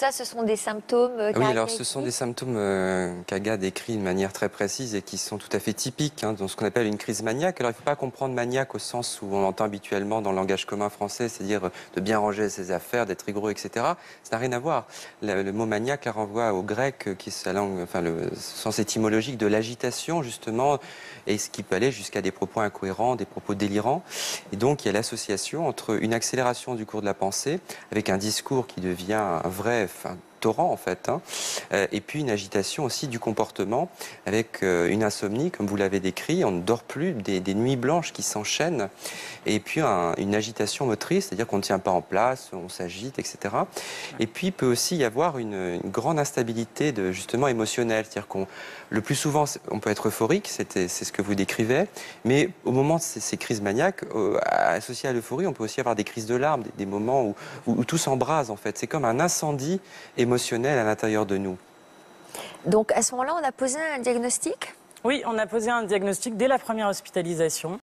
ça, ce sont des symptômes Oui, alors ce sont des symptômes qu'Aga décrit de manière très précise et qui sont tout à fait typiques dans ce qu'on appelle une crise maniaque. Alors il ne faut pas comprendre maniaque au sens où on entend habituellement dans le langage commun français, c'est-à-dire de bien ranger ses affaires, d'être rigoureux, etc. Ça n'a rien à voir. Le mot maniaque renvoie au grec, qui est sa langue, enfin le sens étymologique de l'agitation justement, et ce qui peut aller jusqu'à des propos incohérents, des propos délirants. Et donc il y a l'association entre une accélération du cours de la pensée, avec un discours qui devient un vrai torrent en fait, et puis une agitation aussi du comportement avec une insomnie, comme vous l'avez décrit, on ne dort plus, des nuits blanches qui s'enchaînent, et puis une agitation motrice, c'est-à-dire qu'on ne tient pas en place, on s'agite, etc. Et puis il peut aussi y avoir une grande instabilité justement émotionnelle, c'est-à-dire le plus souvent on peut être euphorique, c'est ce que vous décrivez, mais au moment de ces crises maniaques, associées à l'euphorie, on peut aussi avoir des crises de larmes, des moments où tout s'embrase en fait, c'est comme un incendie émotionnel à l'intérieur de nous. Donc à ce moment-là, on a posé un diagnostic? Oui, on a posé un diagnostic dès la première hospitalisation.